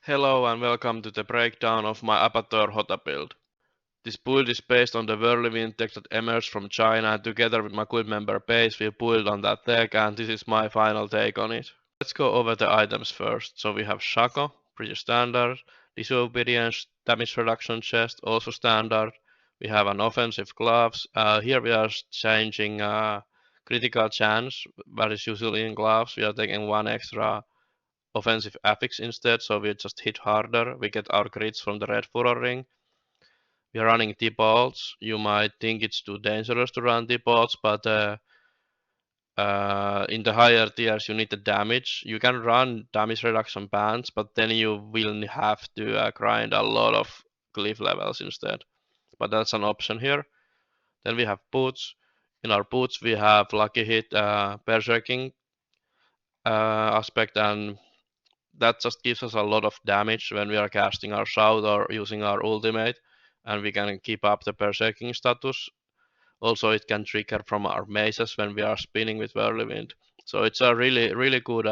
Hello and welcome to the breakdown of my Abattoir Hota build. This build is based on the whirlwind tech that emerged from China, and together with my guild member Base we build on that tech, and this is my final take on it. Let's go over the items first. So we have Shaco, pretty standard. Disobedience, damage reduction chest, also standard. We have an offensive gloves. Here we are changing critical chance, that is usually in gloves. We are taking one extra offensive affix instead, so we just hit harder. We get our crits from the red furrow ring. We are running T-bolts. You might think it's too dangerous to run T-bolts, but in the higher tiers you need the damage. You can run damage reduction bands, but then you will have to grind a lot of glyph levels instead. But that's an option here. Then we have boots. In our boots we have lucky hit, berserking aspect, and that just gives us a lot of damage when we are casting our shout or using our ultimate, and we can keep up the berserking status. Also, it can trigger from our mazes when we are spinning with whirlwind. So it's a really good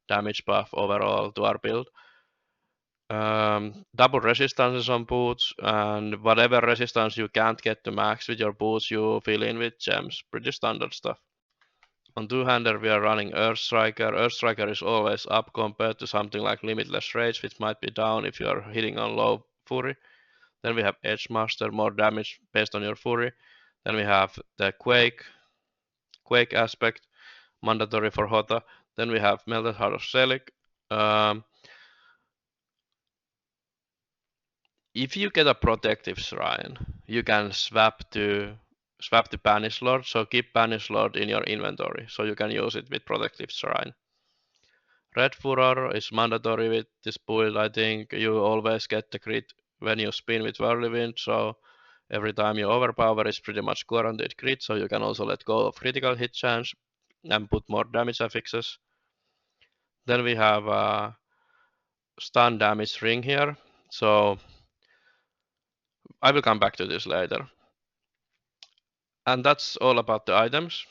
damage buff overall to our build. Double resistances on boots, and whatever resistance you can't get to max with your boots, you fill in with gems. Pretty standard stuff. On two-hander we are running Earth Striker. Earth Striker is always up compared to something like Limitless Rage, which might be down if you are hitting on low Fury. Then we have Edge Master, more damage based on your Fury. Then we have the Quake aspect, mandatory for Hota. Then we have Melted Heart of Selig. If you get a protective shrine, you can swap to Banish Lord. So keep Banish Lord in your inventory, so you can use it with protective shrine. Red Furor is mandatory with this build. I think you always get the crit when you spin with Whirlwind, so every time you overpower is pretty much guaranteed crit, so you can also let go of critical hit chance and put more damage affixes. Then we have a stun damage ring here, so I will come back to this later. And that's all about the items.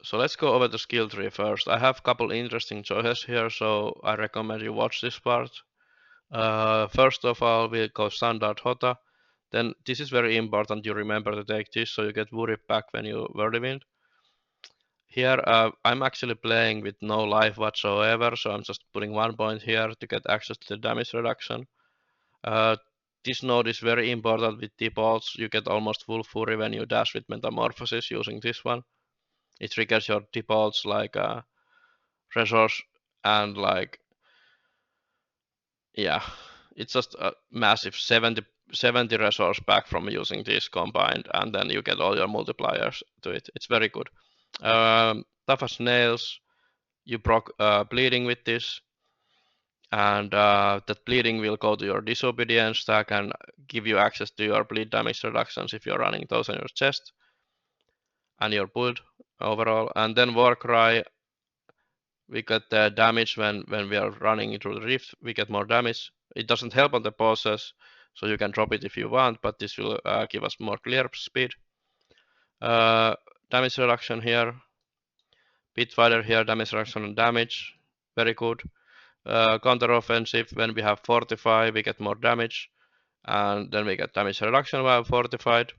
So let's go over the skill tree first. I have a couple interesting choices here, so I recommend you watch this part. First of all, we'll go standard Hota. Then this is very important. You remember to take this, so you get worry back when you whirlwind. Here, I'm actually playing with no life whatsoever, so I'm just putting 1 point here to get access to the damage reduction. This node is very important with T-bolts. You get almost full fury when you dash with Metamorphosis using this one. It triggers your T-bolts like resource and like, yeah, it's just a massive 70 resource back from using this combined, and then you get all your multipliers to it. It's very good. Tough as nails, you proc bleeding with this, and that bleeding will go to your disobedience stack and give you access to your bleed damage reductions if you're running those on your chest and your build overall. And then Warcry, we get the damage when we are running through the rift. We get more damage. It doesn't help on the bosses, so you can drop it if you want, but this will give us more clear speed. Damage reduction here. Pitfighter here, damage reduction and damage. Very good. Counter offensive, when we have Fortify, we get more damage. And then we get damage reduction while fortified.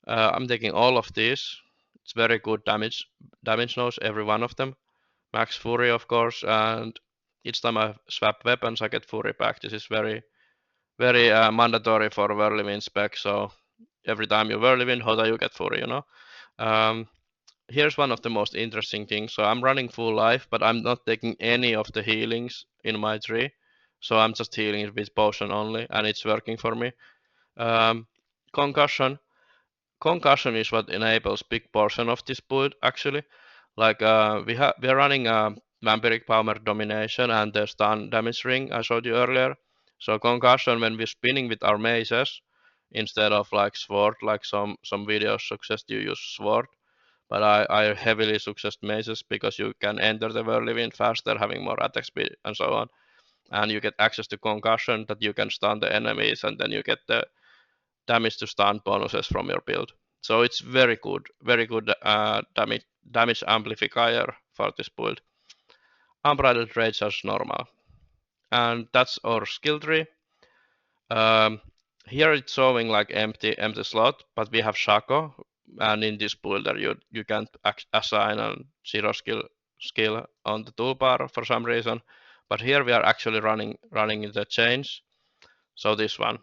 I'm taking all of these. It's very good damage nodes, every one of them. Max Fury, of course, and each time I swap weapons, I get Fury back. This is very mandatory for whirlwind spec. So every time you whirlwind, Hota, you get Fury. Here's one of the most interesting things. So I'm running full life, but I'm not taking any of the healings in my tree. So I'm just healing it with potion only, and it's working for me. Concussion. Concussion is what enables big portion of this build actually. Like we are running vampiric power domination and the stun damage ring I showed you earlier. So concussion, when we're spinning with our mazes instead of like sword, like some videos suggest you use sword, but I heavily suggest mazes because you can enter the whirlwind faster, having more attack speed and so on, and you get access to concussion that you can stun the enemies, and then you get the damage to stun bonuses from your build. So it's very good damage amplifier for this build. Unbridled Rage as normal. and that's our skill tree. Um, Here it's showing like empty slot, but we have Shaco, and in this builder you can't assign a zero skill on the toolbar for some reason. But here we are actually running the change. So this one,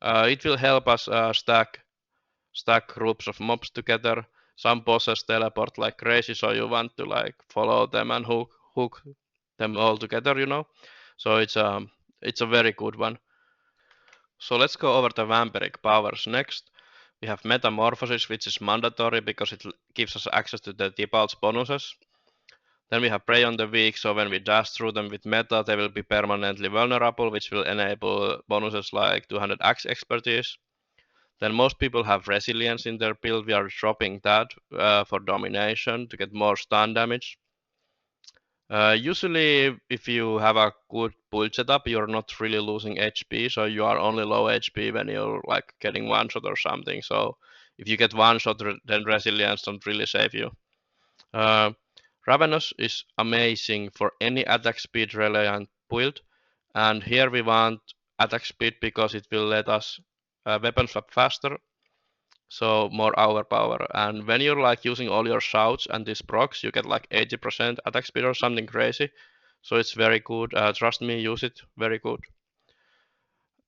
it will help us stack groups of mobs together. Some bosses teleport like crazy, so you want to like follow them and hook them all together, you know. So it's a very good one. So let's go over the vampiric powers next. We have metamorphosis, which is mandatory because it gives us access to the default bonuses. Then we have prey on the weak, so when we dash through them with meta, they will be permanently vulnerable, which will enable bonuses like 200 axe expertise. Then most people have resilience in their build. We are dropping that for domination to get more stun damage. Usually, if you have a good build setup, you're not really losing HP, so you are only low HP when you're like getting one shot or something. So if you get one shot, then resilience don't really save you. Uh, Ravenous is amazing for any attack speed reliant build, and here we want attack speed because it will let us weapon swap faster, so more overpower. And when you're like using all your shouts and these procs, you get like 80% attack speed or something crazy. So it's very good. Trust me, use it. Very good.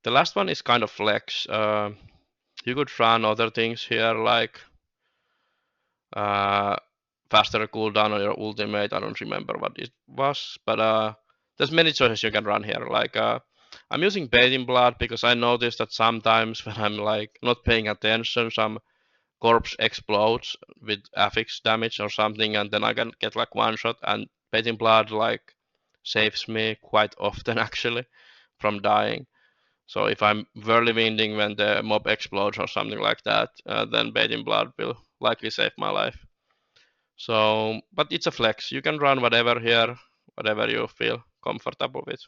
The last one is kind of flex. You could run other things here like uh, faster cooldown on your ultimate. I don't remember what it was, but there's many choices you can run here. Like I'm using Bathing Blood because I noticed that sometimes when I'm like not paying attention, some corpse explodes with affix damage or something, and then I can get like one shot. And Bathing Blood like saves me quite often actually from dying. So if I'm whirlwinding when the mob explodes or something like that, then Bathing Blood will likely save my life. So, but it's a flex. You can run whatever here, whatever you feel comfortable with.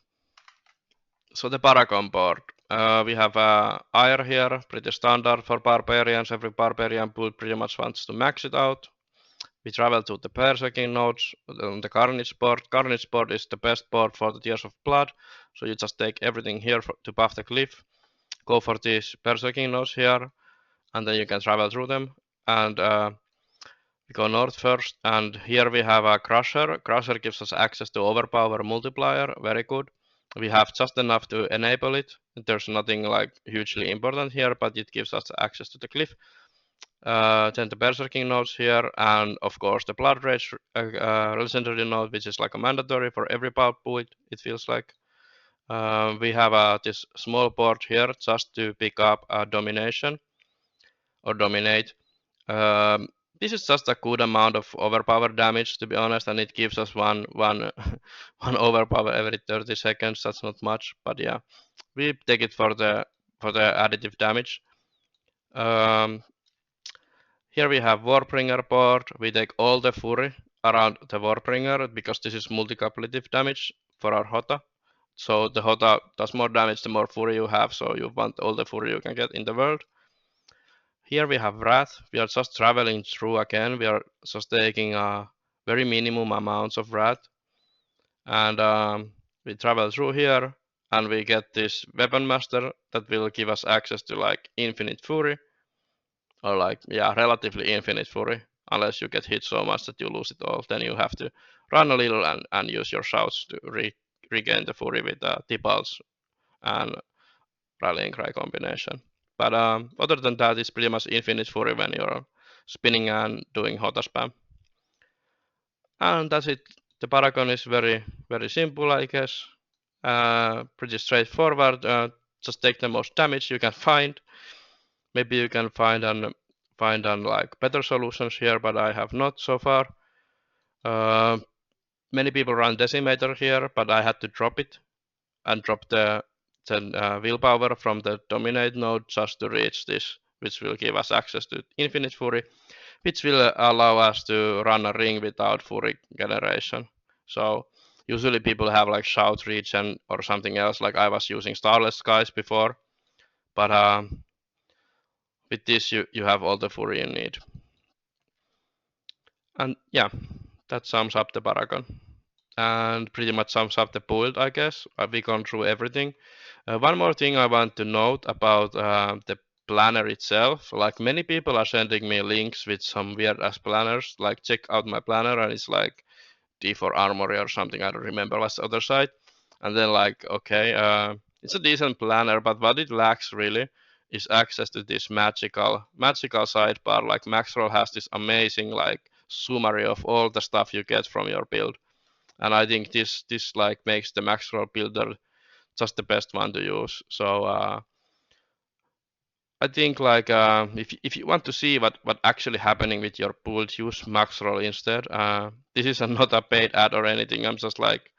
So the Paragon board. We have Ire here, pretty standard for barbarians. Every barbarian build pretty much wants to max it out. We travel to the Berserking nodes on the Carnage board. Carnage board is the best board for the Tears of Blood. So you just take everything here to buff the cliff. Go for these Berserking nodes here, and then you can travel through them. And we go north first, and here we have a Crusher. Crusher gives us access to Overpower Multiplier, very good. We have just enough to enable it. There's nothing like hugely important here, but it gives us access to the cliff. Then the Berserking nodes here, and of course the Blood Rage legendary node, which is like a mandatory for every power build, it feels like. We have this small board here just to pick up Domination or Dominate. Um, this is just a good amount of overpower damage, to be honest, and it gives us one one overpower every 30 seconds. That's not much, but yeah, we take it for the additive damage. Um, Here we have Warbringer board. We take all the fury around the Warbringer because this is multi-coupletive damage for our Hota. So the Hota does more damage the more fury you have, so you want all the fury you can get in the world. Here we have Wrath. We are just traveling through again. We are just taking very minimum amounts of Wrath. And we travel through here and we get this Weapon Master that will give us access to like infinite fury. Or like, yeah, relatively infinite fury. Unless you get hit so much that you lose it all. Then you have to run a little and use your shouts to regain the fury with T-Pulse and Rallying Cry combination. But other than that, it's pretty much infinite fury when you're spinning and doing Hota spam. And that's it. The Paragon is very simple, I guess. Pretty straightforward. Just take the most damage you can find. Maybe you can find like better solutions here, but I have not so far. Uh, Many people run Decimator here, but I had to drop it and drop the willpower from the Dominate node just to reach this, which will give us access to Infinite Fury, which will allow us to run a ring without Fury generation. So usually people have like Shout Regen or something else, like I was using Starless Skies before, but with this you have all the Fury you need. And yeah, that sums up the Paragon. and pretty much sums up the build, I guess. We've gone through everything. One more thing I want to note about the planner itself. Like many people are sending me links with some weird ass planners. Like check out my planner, and it's like D4 Armory or something. I don't remember what's the other side. And then like okay, it's a decent planner, but what it lacks really is access to this magical sidebar. Like Maxroll has this amazing like summary of all the stuff you get from your build, and I think this like makes the Maxroll builder just the best one to use. So I think like if you want to see what actually happening with your build, use Maxroll instead. This is not a paid ad or anything. I'm just like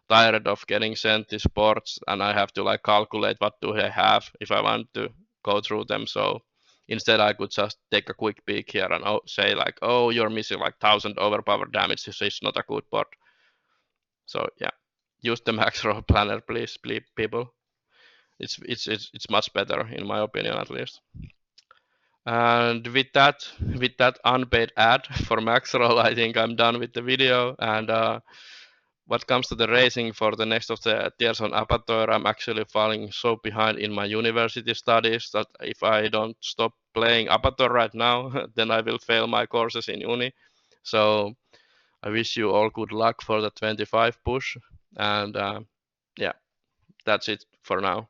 tired of getting sent these boards, and I have to like calculate what do I have if I want to go through them. So instead, I could just take a quick peek here and say like, oh, you're missing like 1,000 overpower damage, so it's not a good board. So yeah, use the Maxroll planner, please, people. It's much better in my opinion, at least. And with that unpaid ad for Maxroll, I think I'm done with the video. And what comes to the racing for the next of the tiers on Abattoir, I'm actually falling so behind in my university studies that if I don't stop playing Abattoir right now, then I will fail my courses in uni. So I wish you all good luck for the 25 push. And yeah, that's it for now.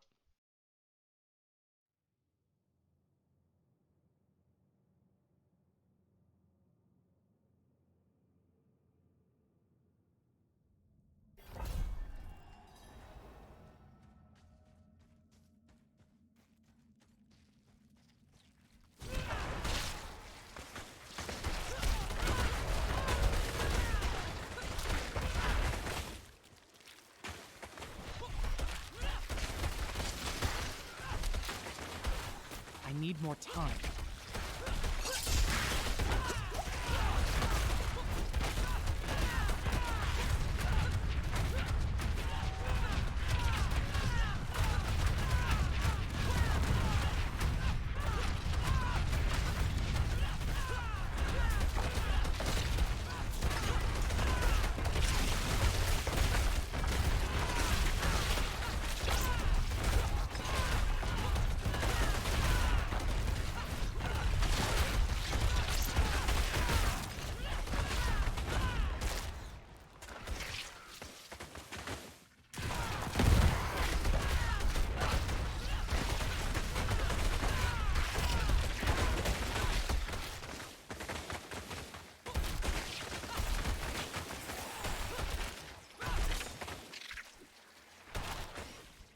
I need more time.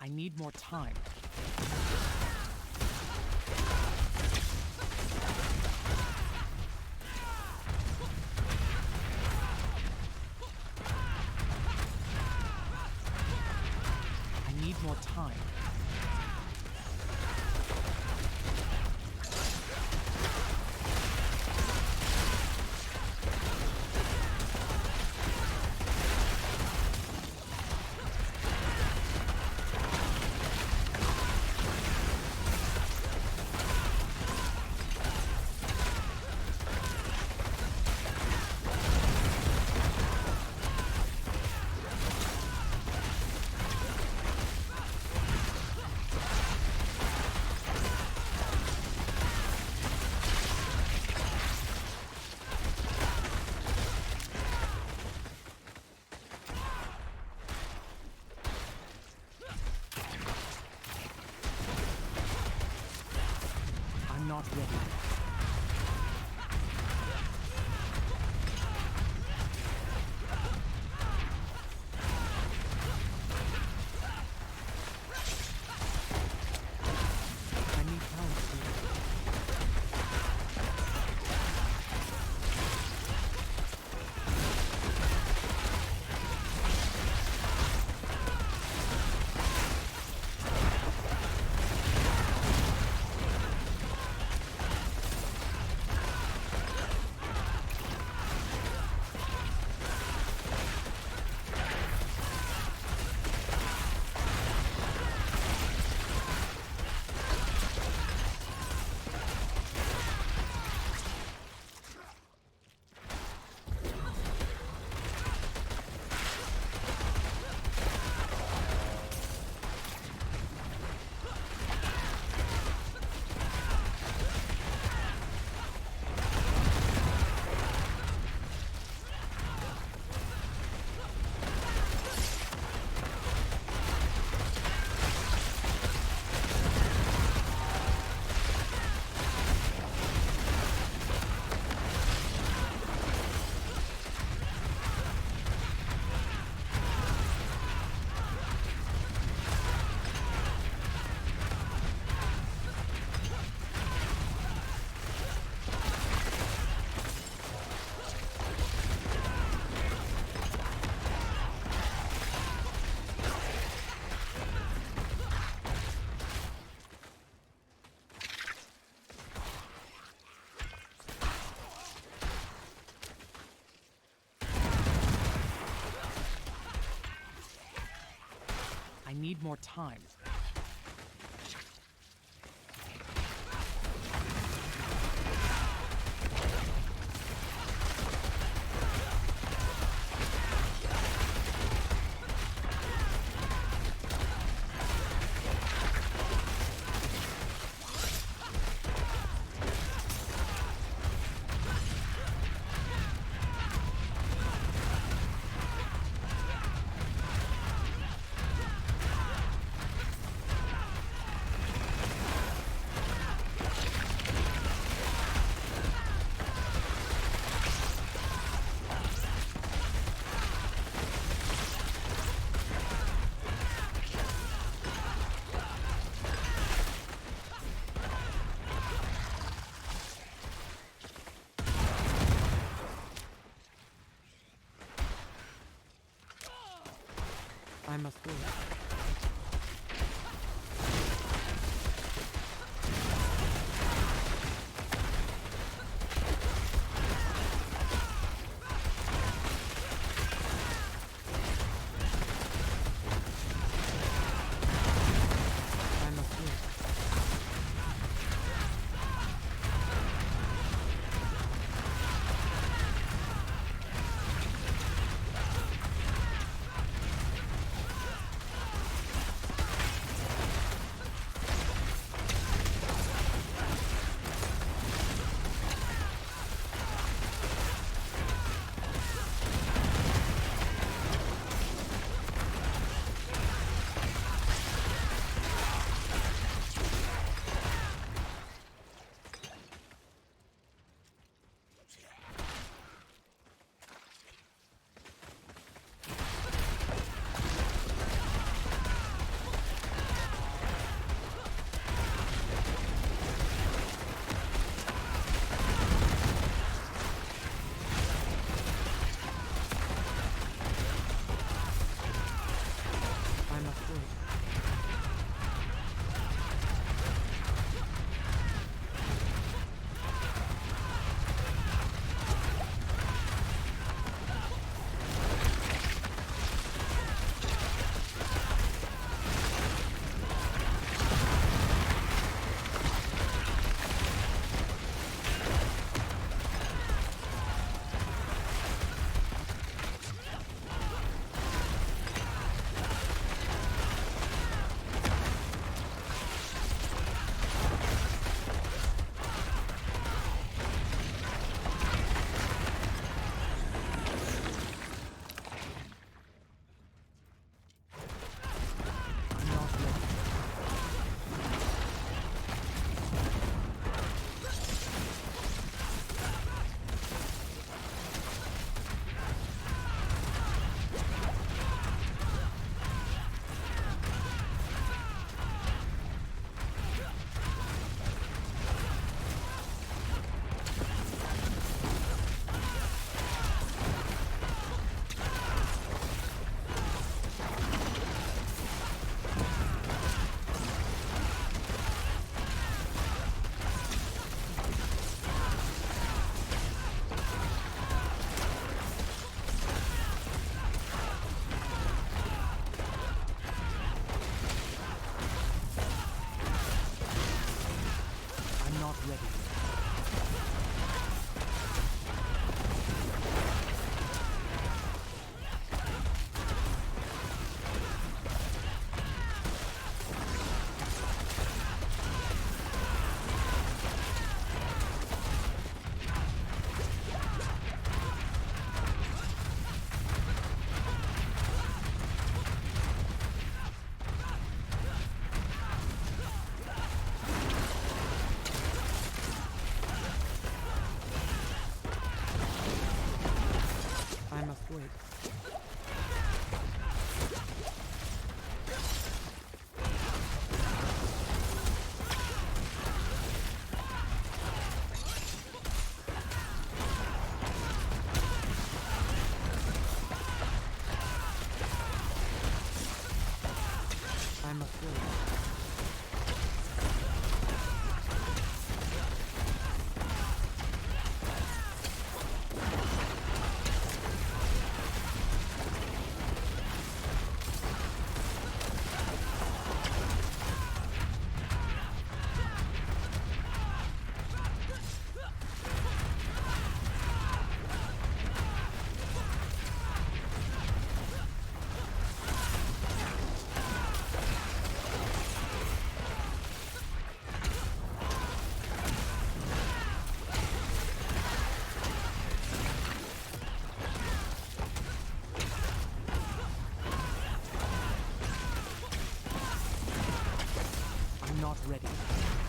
I need more time. I need more time. I'm not ready. I need help. I need more time. I must wait. I must wait. I must wait. I'm not ready. I'm not ready. I must wait. I must wait. ready.